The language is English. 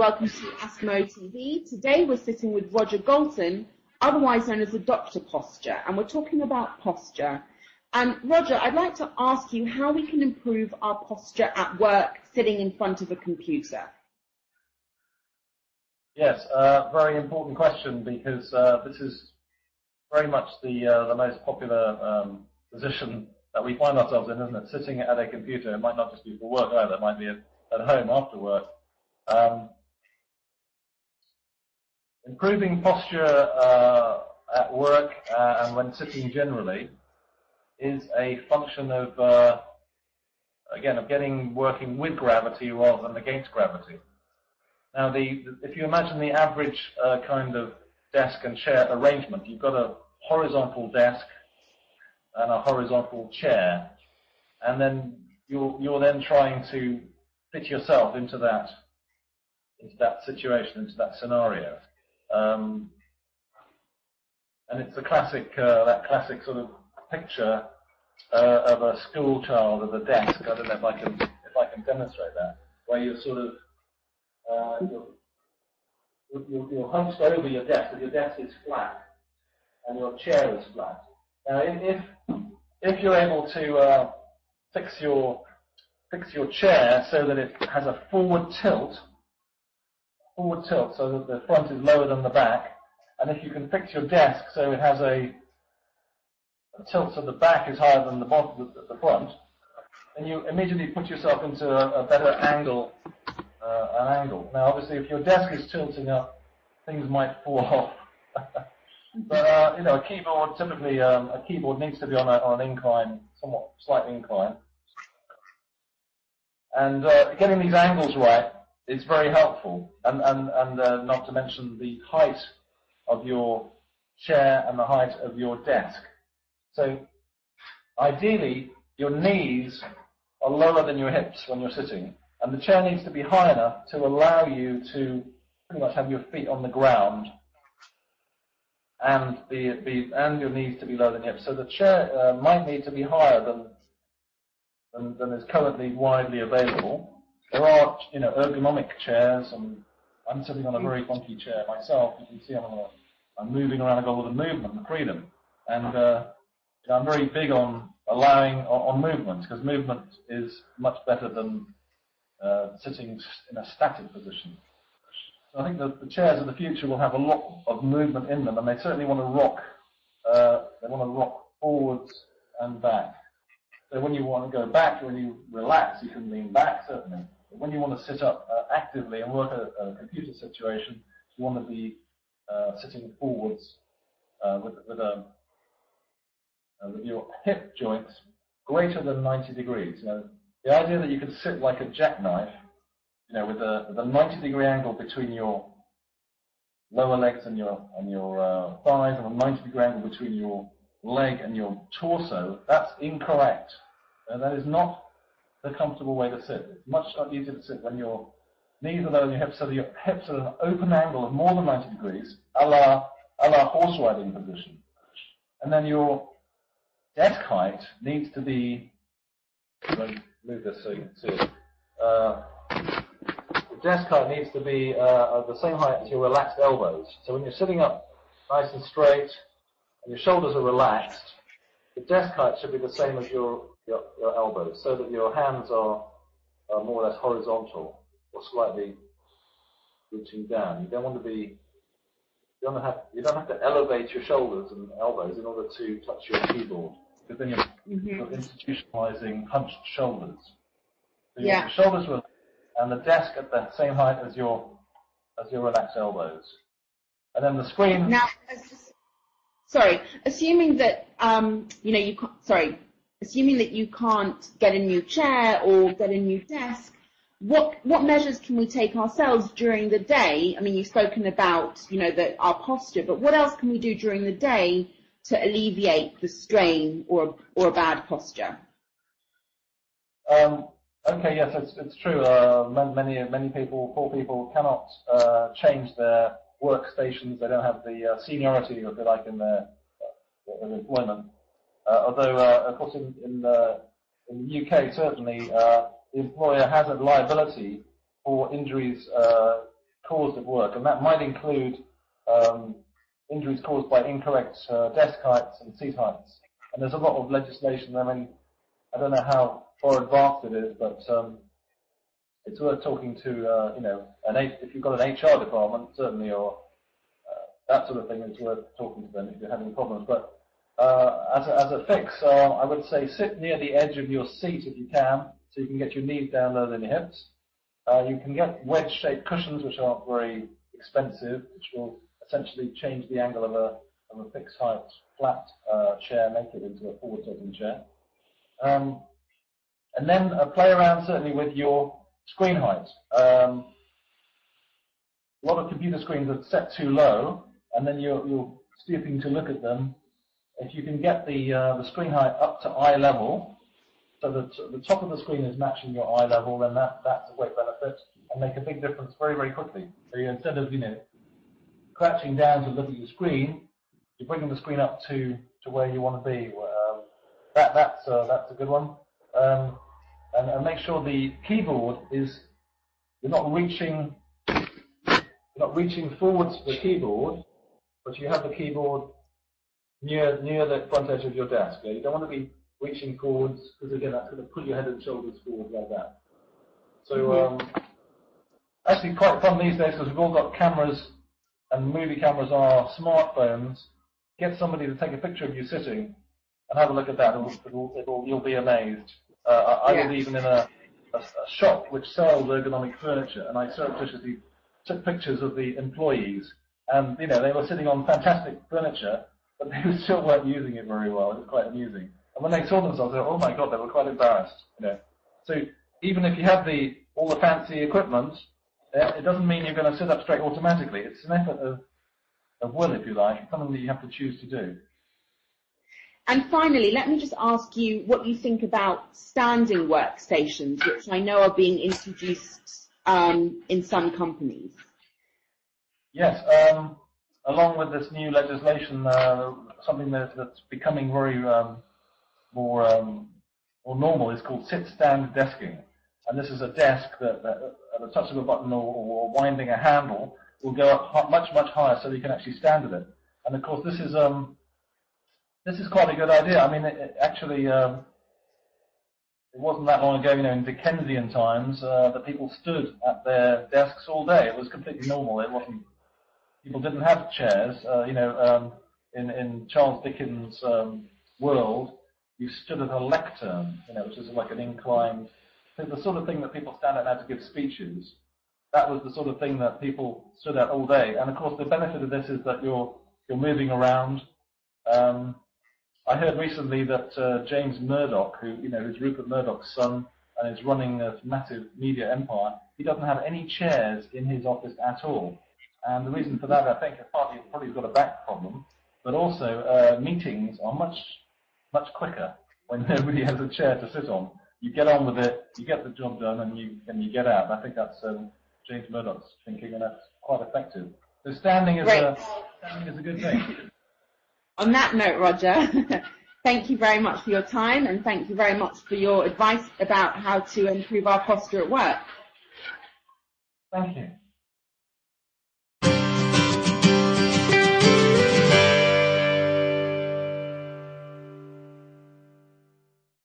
welcome to Askimo TV. Today we're sitting with Roger Golten, otherwise known as the Doctor Posture, and we're talking about posture. And Roger, I'd like to ask you how we can improve our posture at work sitting in front of a computer. Yes, very important question, because this is very much the most popular position that we find ourselves in, isn't it? Sitting at a computer. It might not just be for work either, it might be at home after work. Improving posture at work and when sitting generally is a function of, again, of working with gravity rather than against gravity. Now, if you imagine the average kind of desk and chair arrangement, you've got a horizontal desk and a horizontal chair, and then you're then trying to fit yourself into that situation, into that scenario. And it's the classic, that classic sort of picture of a school child at a desk. I don't know if I can demonstrate that, where you're sort of you're hunched over your desk, but your desk is flat and your chair is flat. Now, if you're able to fix your chair so that it has a forward tilt so that the front is lower than the back, and if you can fix your desk so it has a tilt so the back is higher than the bottom, the front, then you immediately put yourself into a better angle. Now, obviously, if your desk is tilting up, things might fall off. But you know, a keyboard typically a keyboard needs to be on an incline, somewhat slight incline, and getting these angles right is very helpful. And not to mention the height of your chair and the height of your desk. So, ideally, your knees are lower than your hips when you're sitting, and the chair needs to be high enough to allow you to pretty much have your feet on the ground, and your knees to be lower than your hips. So the chair might need to be higher than is currently widely available. There are, you know, ergonomic chairs, and I'm sitting on a very funky chair myself. You can see I'm moving around. I've got all the movement and freedom, and you know, I'm very big on allowing on movement, because movement is much better than sitting in a static position. So I think that the chairs of the future will have a lot of movement in them, and they certainly want to rock. They want to rock forwards and back. So when you want to go back, when you relax, you can lean back certainly. But when you want to sit up actively and work at a computer situation, you want to be sitting forwards with your hip joints greater than 90 degrees. You know, the idea that you could sit like a jackknife, you know, with a 90-degree angle between your lower legs and your thighs, and a 90-degree angle between your leg and your torso, that's incorrect. That is not the comfortable way to sit. It's much easier to sit when your knees are lower than your hips, so that your hips are at an open angle of more than 90 degrees, a la horse riding position. And then your desk height needs to be, move this so you can see it. The desk height needs to be the same height as your relaxed elbows. So when you're sitting up nice and straight and your shoulders are relaxed, the desk height should be the same as your elbows, so that your hands are more or less horizontal or slightly reaching down. You don't want to be, you don't have to elevate your shoulders and elbows in order to touch your keyboard, because then you're institutionalizing hunched shoulders. So your shoulders relaxed, and the desk at the same height as your relaxed elbows, and then the screen. Now, assuming that assuming that you can't get a new chair or get a new desk, what measures can we take ourselves during the day? I mean, you've spoken about, you know, our posture, but what else can we do during the day to alleviate the strain or a bad posture? Okay, yes, it's true. Many people, poor people, cannot change their workstations. They don't have the seniority, if you like, in their employment. Although, of course, in the UK, certainly, the employer has a liability for injuries caused at work, and that might include injuries caused by incorrect desk heights and seat heights. And there's a lot of legislation. I mean, I don't know how far advanced it is, but it's worth talking to, if you've got an HR department, certainly, or that sort of thing, it's worth talking to them if you're having problems. But as a fix, I would say sit near the edge of your seat if you can, so you can get your knees down lower than your hips. You can get wedge-shaped cushions, which aren't very expensive, which will essentially change the angle of a fixed height flat chair, make it into a forward-tilting chair. And then play around certainly with your screen height. A lot of computer screens are set too low, and then you're stooping to look at them. If you can get the screen height up to eye level, so that the top of the screen is matching your eye level, then that's a great benefit and make a big difference very, very quickly. So instead of crouching down to look at your screen, you're bringing the screen up to where you want to be. That's a good one. And make sure the keyboard is you're not reaching forwards to the keyboard, but you have the keyboard near the front edge of your desk. Yeah? You don't want to be reaching forwards, because again that's going to pull your head and shoulders forward like that. So actually quite fun these days, because we've all got cameras, and movie cameras on our smartphones. Get somebody to take a picture of you sitting and have a look at that. You'll be amazed. I was even in a shop which sells ergonomic furniture, and I surreptitiously took pictures of the employees, and they were sitting on fantastic furniture, but they still weren't using it very well. It was quite amusing. And when they saw themselves, they were, oh my God, they were quite embarrassed. So even if you have all the fancy equipment, it doesn't mean you're going to sit up straight automatically. It's an effort of will, if you like. It's something that you have to choose to do. And finally, let me just ask you what you think about standing workstations, which I know are being introduced in some companies. Yes, along with this new legislation, something that's becoming very more normal is called sit-stand desking. And this is a desk that at the touch of a button or winding a handle will go up much, much higher, so you can actually stand at it. And of course, this is quite a good idea. I mean, it wasn't that long ago, in Dickensian times, that people stood at their desks all day. It was completely normal. It wasn't. People didn't have chairs. In Charles Dickens' world, you stood at a lectern, which is like an inclined. The sort of thing that people stand at now to give speeches. That was the sort of thing that people stood at all day. And of course, the benefit of this is that you're moving around. I heard recently that James Murdoch, who's Rupert Murdoch's son and is running a massive media empire, he doesn't have any chairs in his office at all. And the reason for that, I think, is partly he's got a back problem, but also meetings are much, much quicker when nobody has a chair to sit on. You get on with it, you get the job done, and you get out. I think that's James Murdoch's thinking, and that's quite effective. So standing is a good thing. On that note, Roger, thank you very much for your time, and thank you very much for your advice about how to improve our posture at work. Thank you.